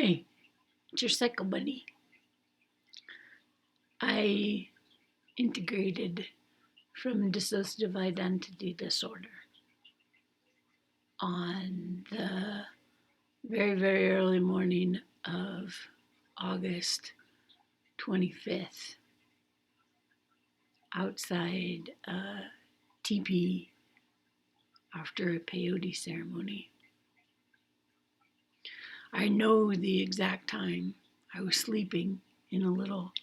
Hey, it's your PsychoBuddy. I integrated from dissociative identity disorder on the very, very early morning of August 25th outside a teepee after a peyote ceremony. I know the exact time. I was sleeping in a little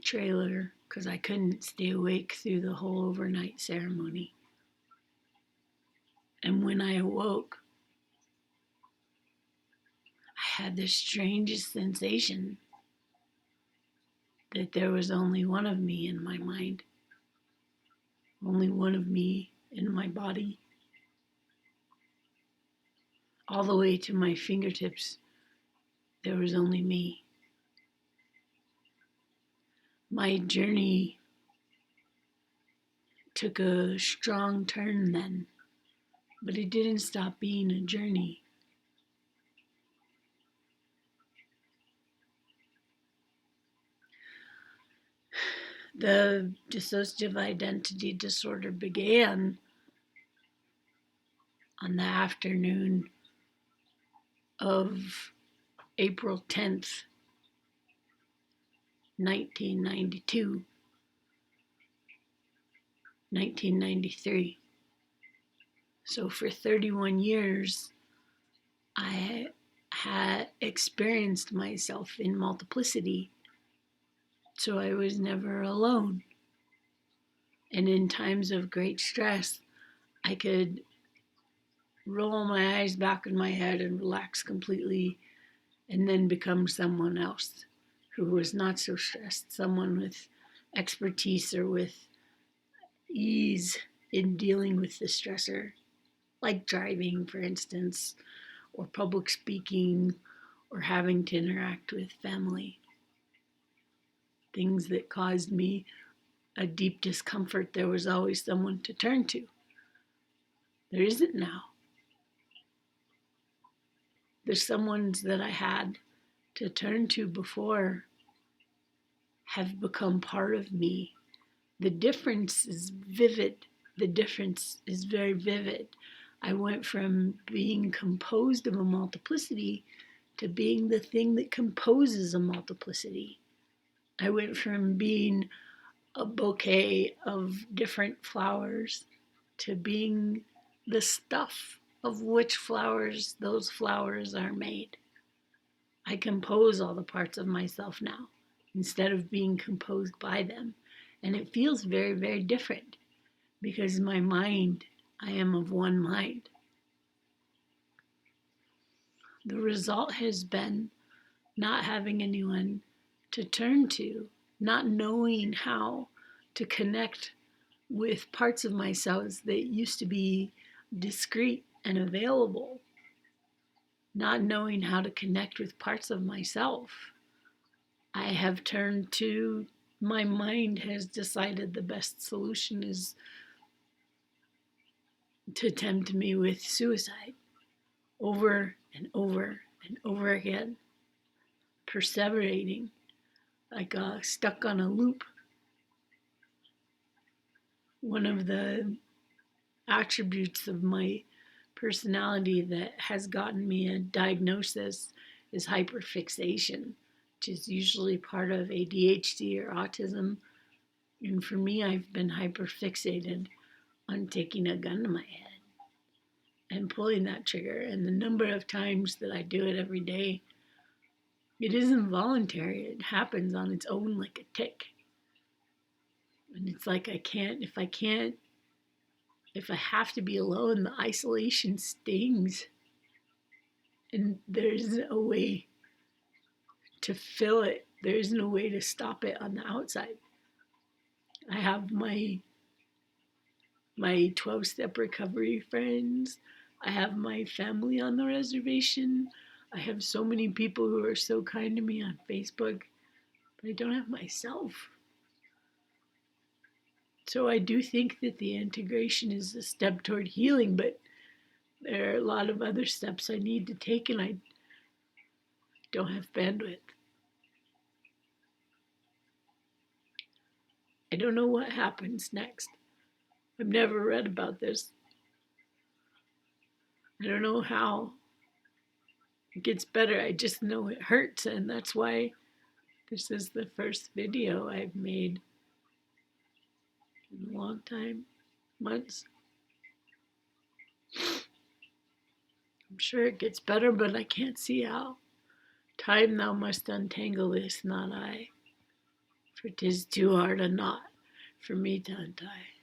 trailer because I couldn't stay awake through the whole overnight ceremony. And when I awoke, I had the strangest sensation that there was only one of me in my mind, only one of me in my body. All the way to my fingertips, there was only me. My journey took a strong turn then, but it didn't stop being a journey. The dissociative identity disorder began on the afternoon of April 10th, 1992, 1993. So for 31 years, I had experienced myself in multiplicity, so I was never alone. And in times of great stress, I could roll my eyes back in my head and relax completely, and then become someone else who was not so stressed, someone with expertise or with ease in dealing with the stressor, like driving, for instance, or public speaking, or having to interact with family. Things that caused me a deep discomfort, there was always someone to turn to. There isn't now. There's someones that I had to turn to before have become part of me. The difference is vivid. The difference is very vivid. I went from being composed of a multiplicity to being the thing that composes a multiplicity. I went from being a bouquet of different flowers to being the stuff of which flowers those flowers are made. I compose all the parts of myself now instead of being composed by them. And it feels very, very different because my mind, I am of one mind. The result has been not having anyone to turn to, not knowing how to connect with parts of myself that used to be discrete and available, not knowing how to connect with parts of myself. I have turned to, my mind has decided the best solution is to tempt me with suicide over and over and over again, perseverating like stuck on a loop. One of the attributes of my personality that has gotten me a diagnosis is hyperfixation, which is usually part of ADHD or autism. And for me, I've been hyperfixated on taking a gun to my head and pulling that trigger. And the number of times that I do it every day, it isn't voluntary. It happens on its own like a tick. And it's like if I have to be alone, the isolation stings. And there isn't a way to fill it. There isn't a way to stop it on the outside. I have my 12-step recovery friends. I have my family on the reservation. I have so many people who are so kind to me on Facebook, but I don't have myself. So I do think that the integration is a step toward healing, but there are a lot of other steps I need to take, and don't have bandwidth. I don't know what happens next. I've never read about this. I don't know how it gets better. I just know it hurts, and that's why this is the first video I've made in a long time, months. I'm sure it gets better, but I can't see how. Time thou must untangle this, not I, for 'tis too hard a knot for me to untie.